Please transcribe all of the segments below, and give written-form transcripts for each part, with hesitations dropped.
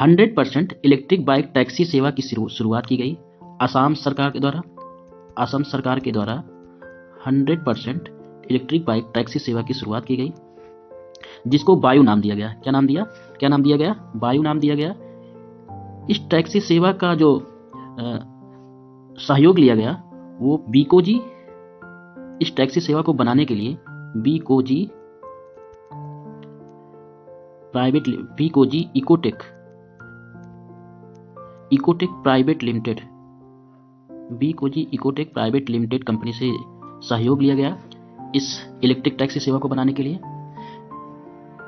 100% electric bike taxi सेवा की शुरुआत की गई असम सरकार के द्वारा। 100% इलेक्ट्रिक बाइक टैक्सी सेवा की शुरुआत की गई, जिसको वायु नाम दिया गया। क्या नाम दिया गया? वायु नाम दिया गया। इस टैक्सी सेवा का जो सहयोग लिया गया वो बीकोजी, इस टैक्सी सेवा को बनाने के लिए Becozy Ecotech private limited, Becozy Ecotech private limited company से सहयोग लिया गया इस इलेक्ट्रिक टैक्सी सेवा को बनाने के लिए,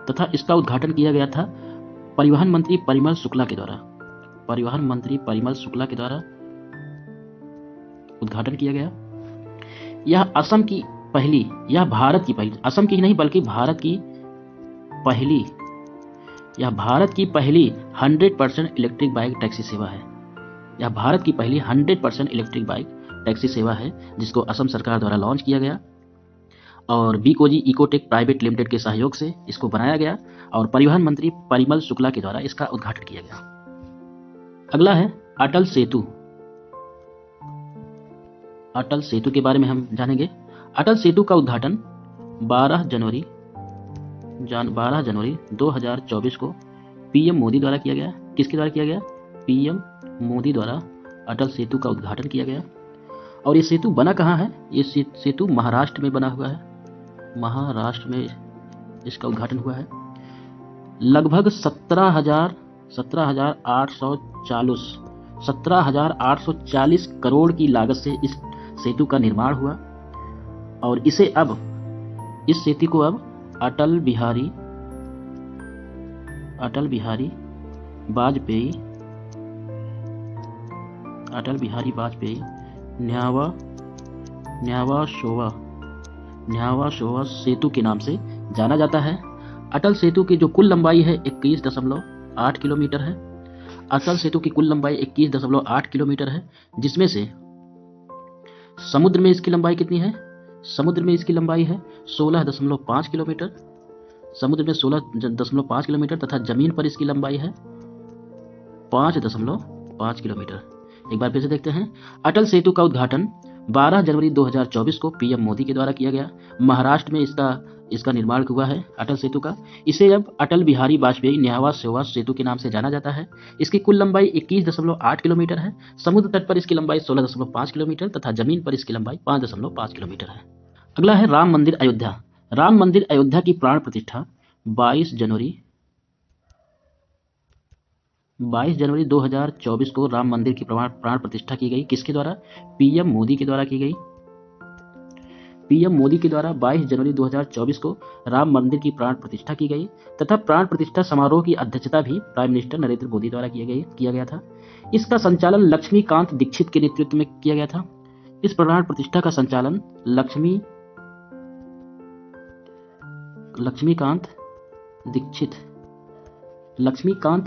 तथा इसका उद्घाटन किया गया था परिवहन मंत्री परिमल शुक्ला के द्वारा। उद्घाटन किया गया। यह असम की पहली, यह भारत की पहली, असम की नहीं बल्कि भारत की पहली 100% इलेक्ट्रिक बाइक टैक्सी सेवा है। यह भारत की पहली 100% इलेक्ट्रिक बाइक टैक्सी सेवा है, जिसको असम सरकार द्वारा लॉन्च किया गया और बीकोजी इकोटेक प्राइवेट लिमिटेड के सहयोग से इसको बनाया गया और परिवहन मंत्री परिमल शुक्ला के द्वारा इसका उद्घाटन किया गया। अगला है अटल सेतु। अटल सेतु के बारे में हम जानेंगे। अटल सेतु का उद्घाटन 12 जनवरी 2024 को पीएम मोदी द्वारा किया गया। किसके द्वारा किया गया? पीएम मोदी द्वारा अटल सेतु का उद्घाटन किया गया। और ये सेतु बना कहाँ है? ये सेतु महाराष्ट्र में बना हुआ है। महाराष्ट्र में इसका उद्घाटन हुआ है। लगभग 17,840 करोड़ की लागत से इस सेतु का निर्माण हुआ और इस सेतु को अब अटल बिहारी वाजपेयी न्यावा शोवा सेतु के नाम से जाना जाता है। अटल सेतु की जो कुल लंबाई है 21.8 किलोमीटर है। अटल सेतु की कुल लंबाई 21.8 किलोमीटर है, जिसमें से समुद्र में इसकी लंबाई कितनी है? समुद्र में इसकी लंबाई है 16.5 किलोमीटर। समुद्र में 16.5 किलोमीटर तथा जमीन पर इसकी लंबाई है 5.5 किलोमीटर। एक बार फिर से देखते हैं। अटल सेतु का उद्घाटन 12 जनवरी 2024 को पीएम मोदी के द्वारा किया गया। महाराष्ट्र में इसका निर्माण हुआ है अटल सेतु का। इसे अब अटल बिहारी वाजपेयी न्यावा शोवा सेतु के नाम से जाना जाता है। इसकी कुल लंबाई 21.8 किलोमीटर है। समुद्र तट पर इसकी लंबाई 16.5 किलोमीटर तथा जमीन पर इसकी लंबाई 5.5 किलोमीटर है। अगला है राम मंदिर अयोध्या। राम मंदिर अयोध्या की प्राण प्रतिष्ठा 22 जनवरी 2024 को राम मंदिर की प्राण प्रतिष्ठा की गई। किसके द्वारा? पीएम मोदी के द्वारा की गई। पीएम मोदी के द्वारा 22 जनवरी 2024 को राम मंदिर की प्राण प्रतिष्ठा की गई तथा प्राण प्रतिष्ठा समारोह की अध्यक्षता भी प्राइम मिनिस्टर नरेंद्र मोदी द्वारा किया गया था। इसका संचालन लक्ष्मीकांत दीक्षित के नेतृत्व में किया गया था। इस प्राण प्रतिष्ठा का संचालन लक्ष्मीकांत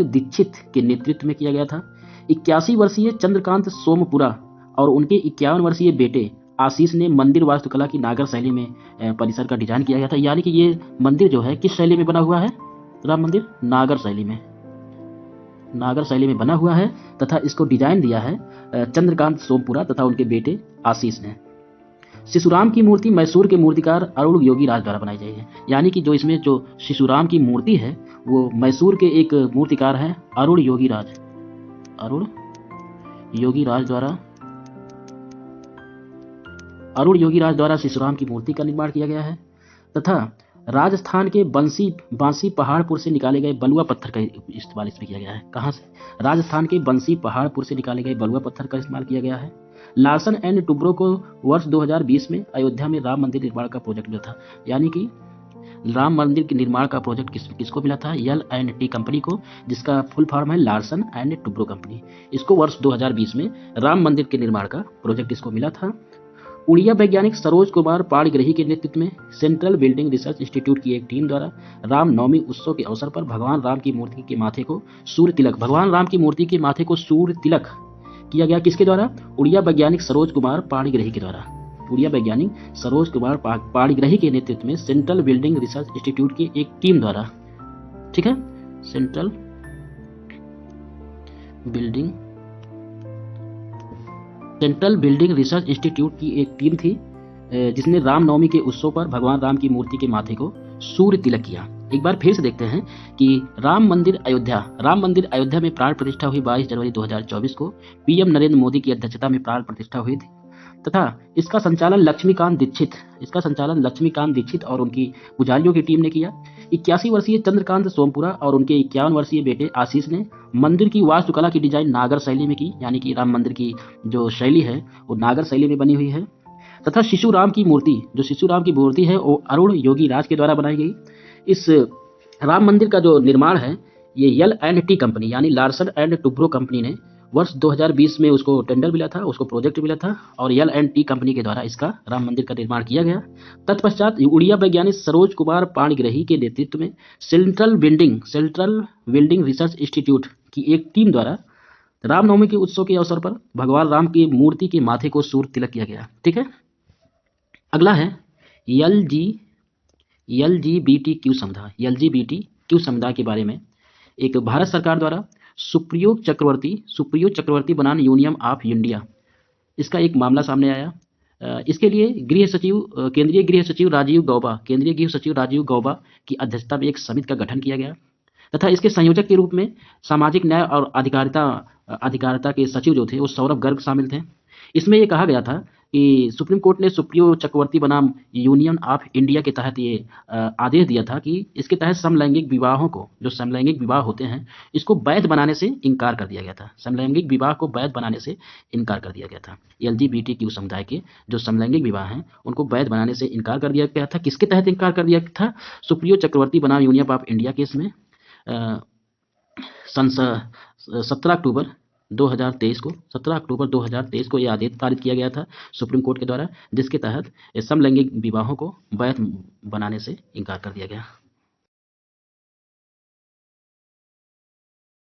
दीक्षित के नेतृत्व में किया गया था। 81 वर्षीय चंद्रकांत सोमपुरा और उनके 51 वर्षीय बेटे आशीष ने मंदिर वास्तुकला की नागर शैली में परिसर का डिजाइन किया गया था। यानी कि ये मंदिर जो है किस शैली में बना हुआ है? राम मंदिर नागर शैली में बना हुआ है तथा इसको डिजाइन दिया है चंद्रकांत सोमपुरा तथा उनके बेटे आशीष ने। शिशुराम की मूर्ति मैसूर के मूर्तिकार अरुण योगी राज द्वारा बनाई गई है। यानी कि जो इसमें जो शिशुराम की मूर्ति है वो मैसूर के एक मूर्तिकार हैं अरुण योगी राज द्वारा शिशुराम की मूर्ति का निर्माण किया गया है तथा राजस्थान के बांसी पहाड़पुर से निकाले गए बलुआ पत्थर का इस्तेमाल इसमें किया गया है। कहाँ से? राजस्थान के बंसी पहाड़पुर से निकाले गए बलुआ पत्थर का इस्तेमाल किया गया है। लार्सन एंड टुब्रो को वर्ष 2020 में अयोध्या में राम मंदिर निर्माण का प्रोजेक्ट मिला था। यानी कि राम मंदिर के निर्माण का प्रोजेक्ट किसको मिला था? L&T कंपनी को, जिसका फुल फॉर्म है लार्सन एंड टुब्रो कंपनी। इसको वर्ष 2020 में राम मंदिर के निर्माण का प्रोजेक्ट इसको मिला था। उड़िया वैज्ञानिक सरोज कुमार पाणिग्रही के नेतृत्व में सेंट्रल बिल्डिंग रिसर्च इंस्टीट्यूट की एक टीम द्वारा राम नवमी उत्सव के अवसर पर भगवान राम की मूर्ति के माथे को सूर्य तिलक किया गया। किसके द्वारा? उड़िया वैज्ञानिक सरोज कुमार पाणिग्रही के द्वारा। उड़िया वैज्ञानिक सरोज कुमार पाणिग्रही के नेतृत्व में सेंट्रल बिल्डिंग रिसर्च इंस्टीट्यूट की एक टीम द्वारा, ठीक है, central building central building research institute की एक टीम थी जिसने रामनवमी के उत्सव पर भगवान राम की मूर्ति के माथे को सूर्य तिलक किया। एक बार फिर से देखते हैं कि राम मंदिर अयोध्या में प्राण प्रतिष्ठा हुई 22 जनवरी 2024 को पीएम नरेंद्र मोदी की अध्यक्षता में प्राण प्रतिष्ठा हुई थी तथा इसका संचालन लक्ष्मीकांत दीक्षित और उनकी पुजारियों की टीम ने किया। 81 वर्षीय चंद्रकांत सोमपुरा और उनके 51 वर्षीय बेटे आशीष ने मंदिर की वास्तुकला की डिजाइन नागर शैली में की, यानी कि राम मंदिर की जो शैली है वो नागर शैली में बनी हुई है। तथा शिशु राम की मूर्ति है वो अरुण योगी राज के द्वारा बनाई गई। इस राम मंदिर का जो निर्माण है ये L&T कंपनी यानी लार्सन एंड टुब्रो कंपनी ने वर्ष 2020 में उसको टेंडर मिला था, उसको प्रोजेक्ट मिला था और L&T कंपनी के द्वारा इसका राम मंदिर का निर्माण किया गया। तत्पश्चात उड़िया वैज्ञानिक सरोज कुमार पाणिग्रही के नेतृत्व में सेंट्रल बिल्डिंग रिसर्च इंस्टीट्यूट की एक टीम द्वारा रामनवमी के उत्सव के अवसर पर भगवान राम की मूर्ति के माथे को सूर्य तिलक किया गया। ठीक है, अगला है LGBTQ समुदाय के बारे में। एक भारत सरकार द्वारा सुप्रियो चक्रवर्ती बनाम यूनियन ऑफ इंडिया, इसका एक मामला सामने आया। इसके लिए केंद्रीय गृह सचिव राजीव गौबा की अध्यक्षता में एक समिति का गठन किया गया तथा इसके संयोजक के रूप में सामाजिक न्याय और अधिकारिता के सचिव जो थे वो सौरभ गर्ग शामिल थे। इसमें ये कहा गया था कि सुप्रीम कोर्ट ने सुप्रियो चक्रवर्ती बनाम यूनियन ऑफ इंडिया के तहत ये आदेश दिया था कि इसके तहत समलैंगिक विवाहों को, जो समलैंगिक विवाह होते हैं, इसको वैध बनाने से इनकार कर दिया गया था। समलैंगिक विवाह को वैध बनाने से इनकार कर दिया गया था। LGBTQ समुदाय के जो समलैंगिक विवाह हैं उनको वैध बनाने से इनकार कर दिया गया था। किसके तहत इनकार कर दिया था? सुप्रियो चक्रवर्ती बनाम यूनियन ऑफ इंडिया केस में 17 अक्टूबर 2023 को यह आदेश पारित किया गया था सुप्रीम कोर्ट के द्वारा, जिसके तहत समलैंगिक विवाहों को वैध बनाने से इनकार कर दिया गया।